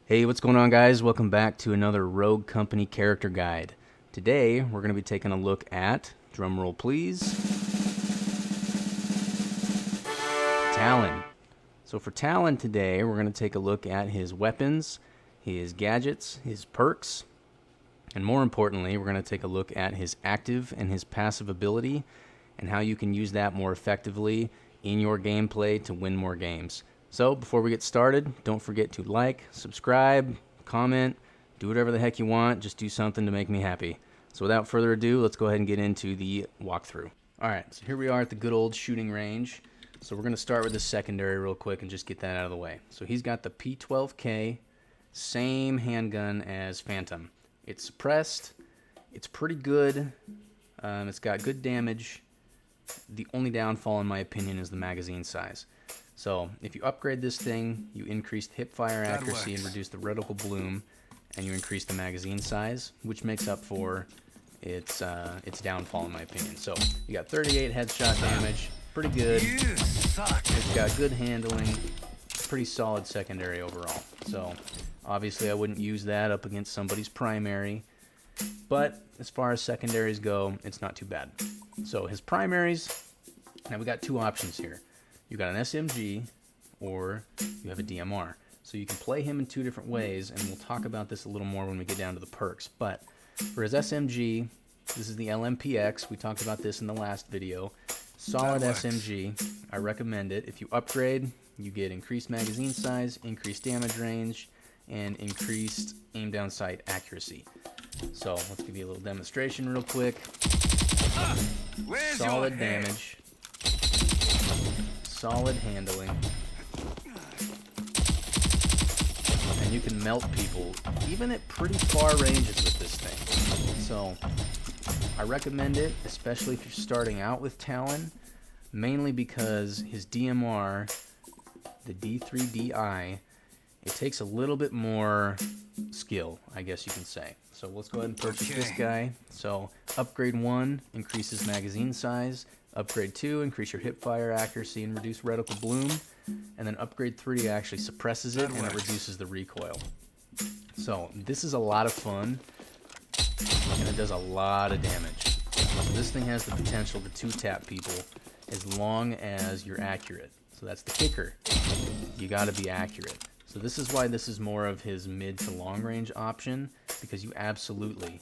Hey, what's going on, guys? Welcome back to another Rogue Company character guide. Today, we're going to be taking a look at, drumroll please, Talon. So for Talon today, we're going to take a look at his weapons, his gadgets, his perks, and more importantly, we're going to take a look at his active and his passive ability and how you can use that more effectively in your gameplay to win more games. So before we get started, don't forget to like, subscribe, comment, do whatever the heck you want. Just do something to make me happy. So without further ado, let's go ahead and get into the walkthrough. Alright, so here we are at the good old shooting range. So we're going to start with the secondary real quick and just get that out of the way. So he's got the P12K, same handgun as Phantom. It's suppressed, it's pretty good, it's got good damage. The only downfall, in my opinion, is the magazine size. So if you upgrade this thing, you increase the hipfire accuracy and reduce the reticle bloom, and you increase the magazine size, which makes up for its downfall, in my opinion. So you got 38 headshot damage, pretty good. It's got good handling, pretty solid secondary overall. So obviously I wouldn't use that up against somebody's primary, but as far as secondaries go, it's not too bad. So his primaries, now we got two options here. You got an SMG or you have a DMR. So you can play him in two different ways, and we'll talk about this a little more when we get down to the perks. But for his SMG, this is the LMPX. We talked about this in the last video. Solid SMG. I recommend it. If you upgrade, you get increased magazine size, increased damage range, and increased aim down sight accuracy. So let's give you a little demonstration real quick. Solid damage. Solid handling, and you can melt people even at pretty far ranges with this thing. So I recommend it, especially if you're starting out with Talon, mainly because his DMR, the D3DI, it takes a little bit more skill, I guess you can say. So let's go ahead and purchase this guy. So upgrade 1 increases magazine size. Upgrade 2, increase your hipfire accuracy and reduce reticle bloom. And then upgrade 3 actually suppresses it and it reduces the recoil. So this is a lot of fun, and it does a lot of damage. So this thing has the potential to two-tap people as long as you're accurate. So that's the kicker. You gotta be accurate. So this is why this is more of his mid to long range option, because you absolutely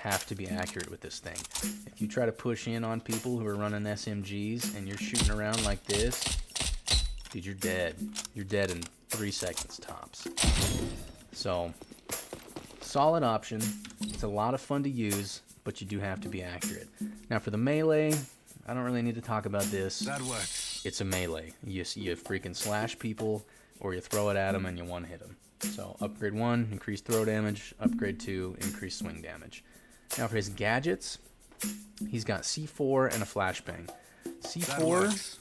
have to be accurate with this thing. If you try to push in on people who are running SMGs and you're shooting around like this, dude, you're dead. You're dead in 3 seconds tops. So, solid option. It's a lot of fun to use, but you do have to be accurate. Now for the melee, I don't really need to talk about this. That works. It's a melee. You freaking slash people, or you throw it at them and you one-hit them. So upgrade 1, increase throw damage. Upgrade 2, increase swing damage. Now for his gadgets, he's got C4 and a flashbang. C4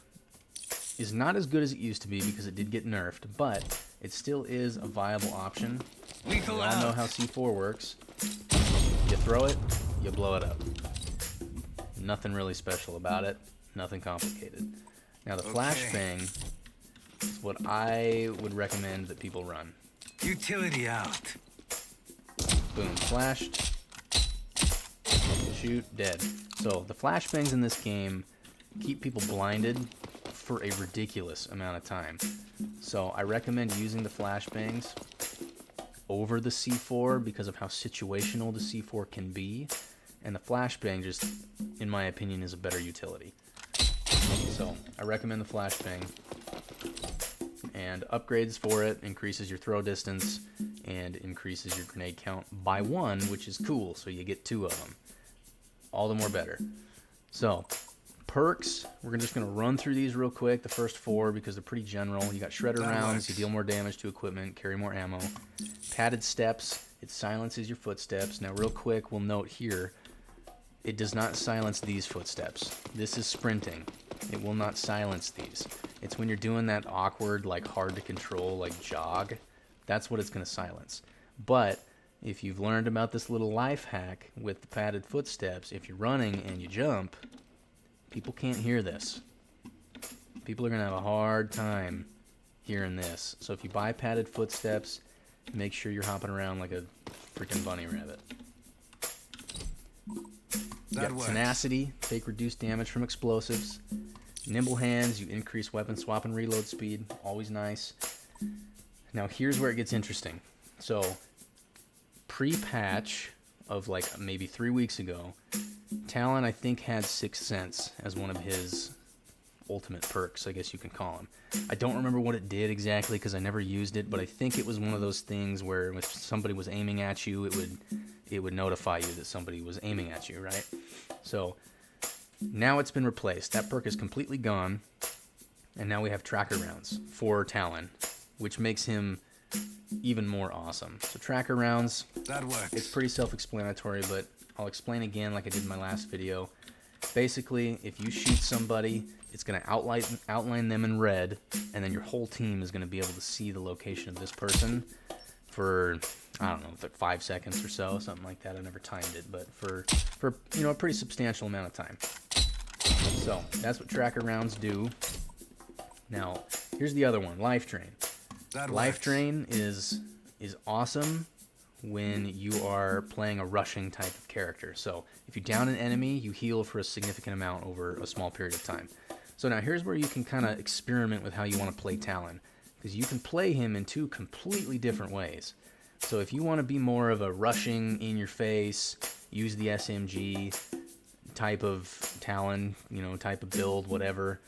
is not as good as it used to be because it did get nerfed, but it still is a viable option. We all know how C4 works. You throw it, you blow it up. Nothing really special about it, nothing complicated. Now the flashbang is what I would recommend that people run. Utility out. Boom, flashed. Shoot, dead. So the flashbangs in this game keep people blinded for a ridiculous amount of time. So I recommend using the flashbangs over the C4 because of how situational the C4 can be. And the flashbang just, in my opinion, is a better utility. So I recommend the flashbang. And upgrades for it increases your throw distance and increases your grenade count by 1, which is cool. So you get 2 of them. All the more better. So, perks, we're just going to run through these real quick, the first 4, because they're pretty general. You got shredder rounds, you deal more damage to equipment, carry more ammo. Padded steps, it silences your footsteps. Now real quick, we'll note here, it does not silence these footsteps. This is sprinting. It will not silence these. It's when you're doing that awkward, like hard to control, like jog, that's what it's going to silence. But if you've learned about this little life hack with the padded footsteps, if you're running and you jump, people can't hear this. People are going to have a hard time here in this. So if you buy padded footsteps, make sure you're hopping around like a freaking bunny rabbit. You got tenacity, take reduced damage from explosives. Nimble hands, you increase weapon swap and reload speed, always nice. Now here's where it gets interesting. So pre-patch of like maybe 3 weeks ago, Talon I think had Sixth Sense as one of his ultimate perks, I guess you can call him. I don't remember what it did exactly because I never used it, but I think it was one of those things where if somebody was aiming at you, it would notify you that somebody was aiming at you, right? So now it's been replaced. That perk is completely gone, and now we have tracker rounds for Talon, which makes him even more awesome. So tracker rounds, that works. It's pretty self-explanatory, but I'll explain again like I did in my last video. Basically, if you shoot somebody, it's going to outline them in red, and then your whole team is going to be able to see the location of this person for, I don't know, like 5 seconds or so, something like that. I never timed it, but for you know, a pretty substantial amount of time. So that's what tracker rounds do. Now, here's the other one, life drain. Life drain is awesome when you are playing a rushing type of character. So if you down an enemy, you heal for a significant amount over a small period of time. So now here's where you can kind of experiment with how you want to play Talon, because you can play him in 2 completely different ways. So if you want to be more of a rushing, in your face, use the SMG type of Talon, you know, type of build, whatever,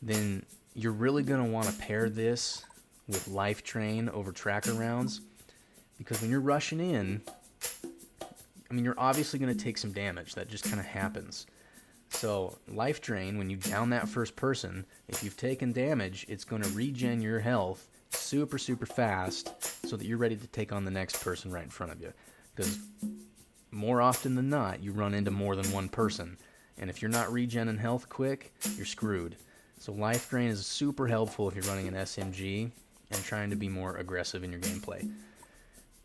then you're really going to want to pair this with life drain over tracker rounds, because when you're rushing in, I mean, you're obviously going to take some damage. That just kind of happens. So life drain, when you down that first person, if you've taken damage, it's going to regen your health super, super fast so that you're ready to take on the next person right in front of you. Because more often than not, you run into more than one person. And if you're not regenning health quick, you're screwed. So life drain is super helpful if you're running an SMG and trying to be more aggressive in your gameplay.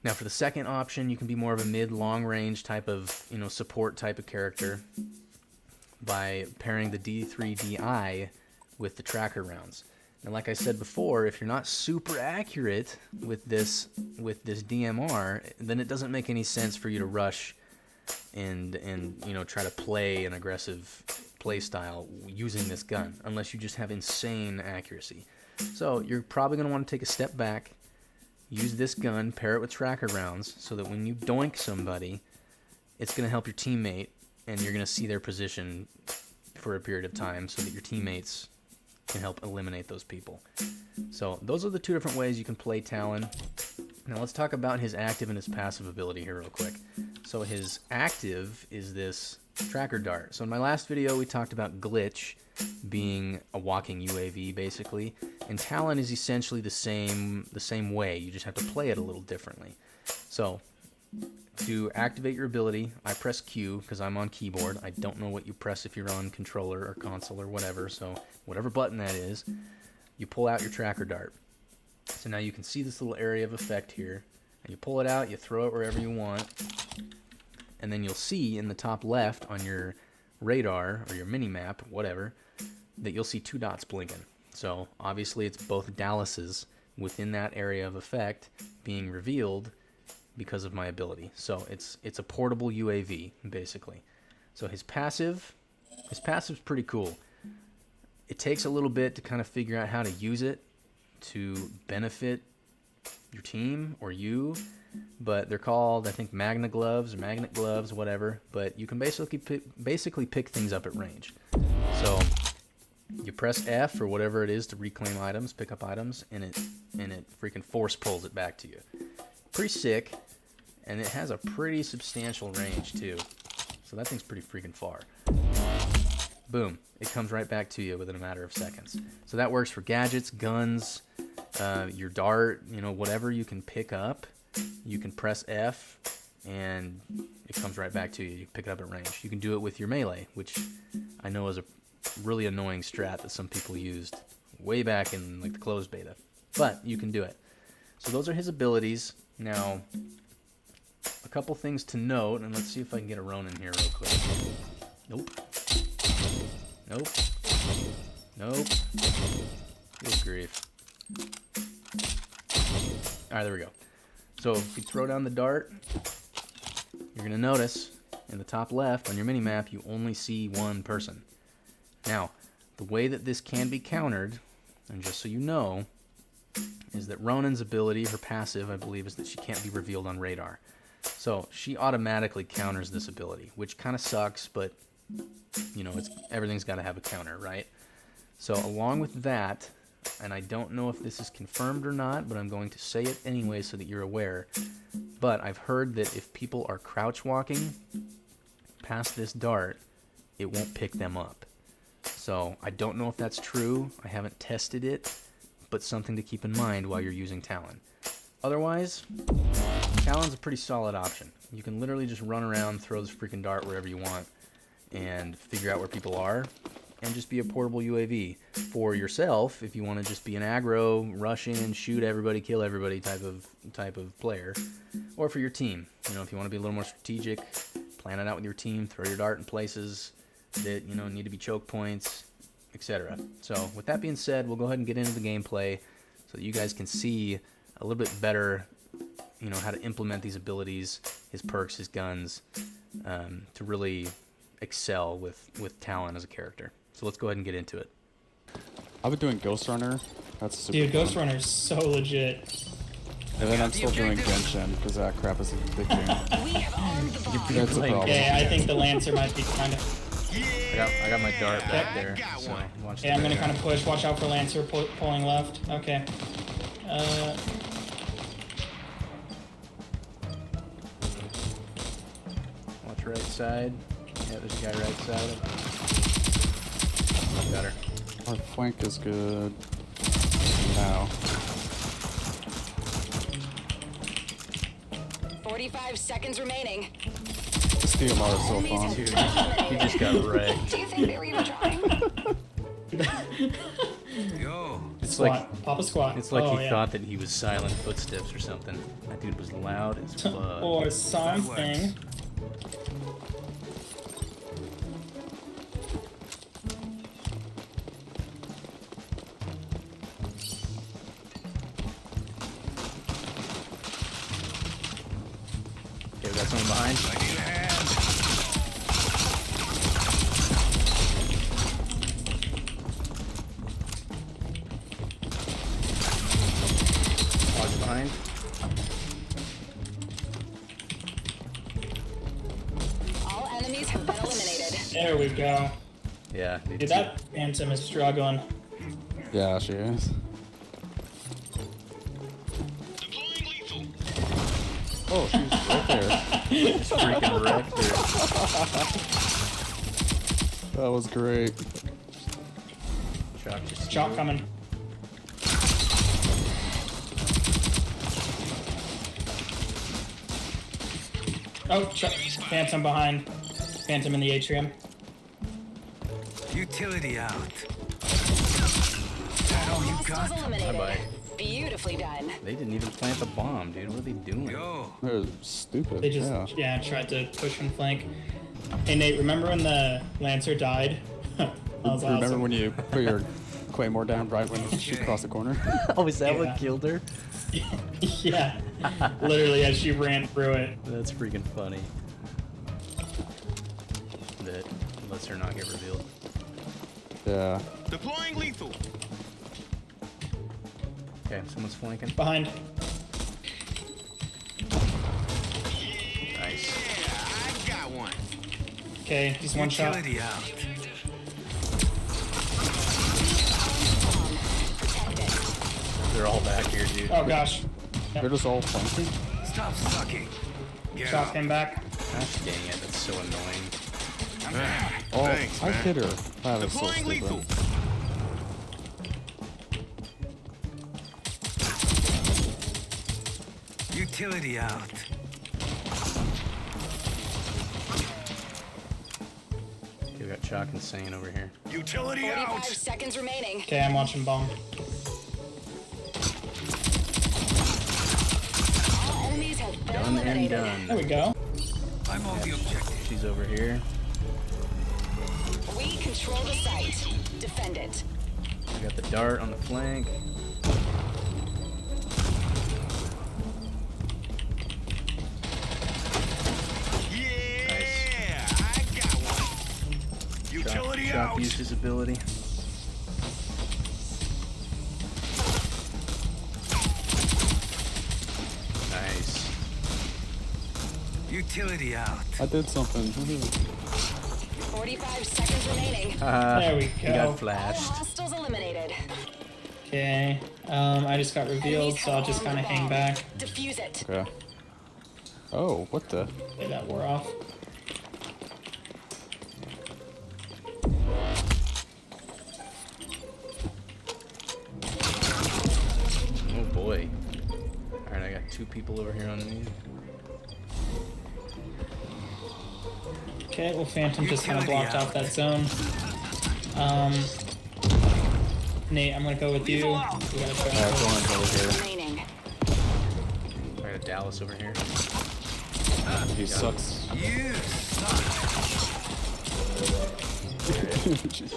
Now for the second option, you can be more of a mid-long range type of, you know, support type of character by pairing the D3DI with the tracker rounds. And like I said before, if you're not super accurate with this DMR, then it doesn't make any sense for you to rush and you know, try to play an aggressive play style using this gun, unless you just have insane accuracy. So you're probably going to want to take a step back, use this gun, pair it with tracker rounds, so that when you doink somebody, it's going to help your teammate, and you're going to see their position for a period of time so that your teammates can help eliminate those people. So those are the 2 different ways you can play Talon. Now let's talk about his active and his passive ability here real quick. So his active is this tracker dart. So in my last video we talked about Glitch being a walking UAV basically, and Talon is essentially the same way. You just have to play it a little differently. So to activate your ability, I press Q because I'm on keyboard. I don't know what you press if you're on controller or console or whatever, so whatever button that is, you pull out your tracker dart. So now you can see this little area of effect here, and you pull it out, you throw it wherever you want, and then you'll see in the top left on your radar or your mini map, whatever, that you'll see 2 dots blinking. So obviously it's both Dallas's within that area of effect being revealed because of my ability. So it's a portable UAV basically. So his passive's pretty cool. It takes a little bit to kind of figure out how to use it to benefit your team or you, but they're called, I think, magnet gloves or magnet gloves, whatever. But you can basically pick things up at range. So you press F or whatever it is to reclaim items, pick up items, and it freaking force pulls it back to you. Pretty sick, and it has a pretty substantial range too. So that thing's pretty freaking far. Boom, it comes right back to you within a matter of seconds. So that works for gadgets, guns, your dart, you know, whatever you can pick up. You can press F and it comes right back to you. You can pick it up at range. You can do it with your melee, which I know is a really annoying strat that some people used way back in like the closed beta, but you can do it. So those are his abilities. Now, a couple things to note, and let's see if I can get a Ronin here real quick. Nope. Nope. Nope. Good grief. Alright, there we go. So if you throw down the dart, you're going to notice in the top left on your mini-map, you only see one person. Now, the way that this can be countered, and just so you know, is that Ronin's ability, her passive, I believe, is that she can't be revealed on radar. So she automatically counters this ability, which kind of sucks, but, you know, everything's got to have a counter, right? So along with that, and I don't know if this is confirmed or not, but I'm going to say it anyway so that you're aware, but I've heard that if people are crouch walking past this dart, it won't pick them up. So I don't know if that's true. I haven't tested it, but something to keep in mind while you're using Talon. Otherwise, Talon's a pretty solid option. You can literally just run around, throw this freaking dart wherever you want, and figure out where people are, and just be a portable UAV for yourself if you want to just be an aggro, rush in, shoot everybody, kill everybody type of player, or for your team. You know, if you want to be a little more strategic, plan it out with your team, throw your dart in places that, you know, need to be choke points, etc. So with that being said, we'll go ahead and get into the gameplay so that you guys can see a little bit better, you know, how to implement these abilities, his perks, his guns, to really excel with Talon as a character. So let's go ahead and get into it. I've been doing Ghost Runner. That's super Dude, Ghost fun. Runner's so legit. And then I'm still doing Genshin because that crap is addicting. We have armed the bomb. That's a problem. Yeah, I think the Lancer might be kind of... I got my dart back there, so watch Yeah, I'm gonna the- kind of push. Watch out for Lancer pulling left. Okay. Watch right side. Yeah, there's a guy right side. Got her. Our flank is good. Now. 45 seconds remaining. This DMR is so fun. Dude, he just got wrecked. Do you think they were even trying? Yo. It's Squat. like Pop a squat. it's like Oh, he yeah. thought that he was silent footsteps or something. That dude was loud as fuck. Or something. Okay, we got someone behind. I need a hand. Watch behind. All enemies have been eliminated. There we go. Yeah, Dude, that Phantom is struggling. Yeah, she is. Oh, she's right there. just freaking wrecked her. That was great. Shock just Shot coming. Oh, Phantom behind. Phantom in the atrium. Utility out. That all you Hostiles got? eliminated. Bye-bye. Beautifully done. They didn't even plant the bomb, dude. What are they doing? Yo. They're stupid. They just, yeah. tried to push and flank. Hey, Nate, remember when the Lancer died? That was Remember awesome. when you put your Claymore down right when she crossed the corner? Oh, is that Yeah. what killed her? Yeah. Literally, as she ran through it. That's freaking funny. That lets her not get revealed. Yeah. Deploying lethal. Okay, someone's flanking. Behind. Nice. Yeah, I got one. Okay, he's one shot. Utility out. Protect it. They're all back here, dude. Oh gosh. They're just all flanking. Stop sucking. Get Shot up. came back. Gosh dang it, that's so annoying. Oh, Thanks, I man. hit her. That is so Deploying lethal. stupid. Utility out. Okay, we got Chalk and Sane over here. Utility 45 out. seconds remaining. Okay, I'm watching bomb. All enemies have been Done and eliminated. done. There we go. I'm on the objective. She's over here. We control the site. Defend it. We got the dart on the flank. Yeah, I got one. Utility Shock out. used his ability. Nice. Utility out. I did something. 45 seconds remaining. There we He go. got All flashed. hostiles eliminated. Okay. I just got revealed, so I'll just kind of hang back. Defuse it. Okay. Oh, what the? Okay, that wore off. Oh boy. Alright, I got 2 people over here on me. Okay, well, Phantom just kind of blocked off that zone. Nate, I'm gonna go with you. We gotta try Thorn's over here. Remaining. I got Dallas over here. He sucks. You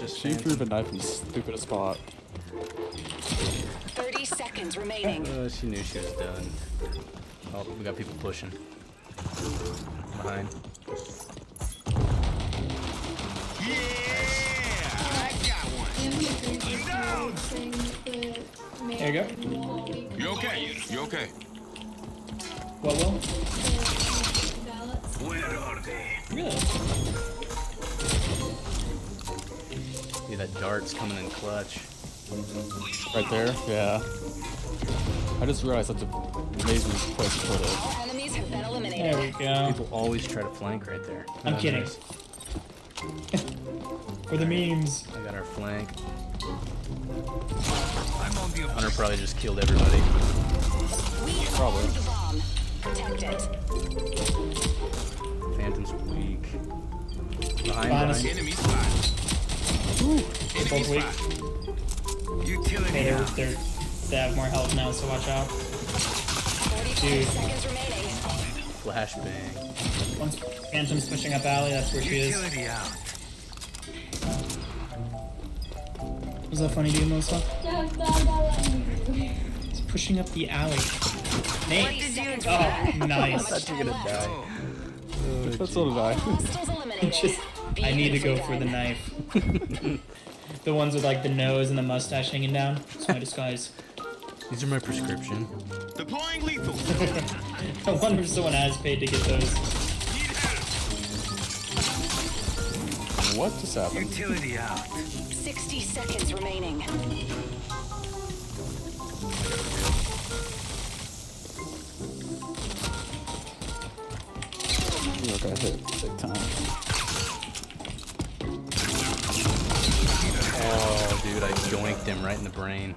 She threw the knife in the stupidest spot. 30 seconds remaining. She knew she was done. Oh, we got people pushing. Behind. Yeah, I got one. There you go. You okay? You okay? What will? Where are they? Really? Yeah, that dart's coming in clutch. Right there? Yeah. I just realized that's an amazing place to put it. All enemies have been There eliminated. we go. People always try to flank right there. I'm Oh, kidding. nice. For the memes. I got our flank. I'm on the Hunter probably just killed everybody. We have Probably. found the bomb. Protect it. Phantom's weak. Behind, Behind us. behind. Enemy spot. They're both weak. utility Okay, out. they have more health now, so watch out. 45 Dude. seconds remaining. Flashbang. Once Phantom's pushing up alley, that's where she is. Utility out. Was that funny to you, Melissa? It's pushing up the alley. 30 Nate! seconds Oh, remaining. nice. Much time left. Die. That's so did I. Hostiles eliminated. Just, I need to go Beautifully for the done. knife. The ones with like the nose and the mustache hanging down. It's my disguise. These are my prescription. Deploying lethal. I wonder if someone has paid to get those. Need help. What just happened? Utility out. 60 seconds remaining. You look at it big time. Oh, dude, I joinked him right in the brain.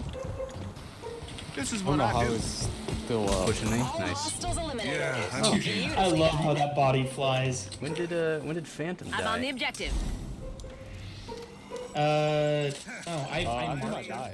This is I don't what know I how do. it's still Pushing me. All Nice. hostiles eliminated. Yeah, I'm Oh, okay. I love how that body flies. When did Phantom I'm on the die? objective. Oh, I I marked did not her. die.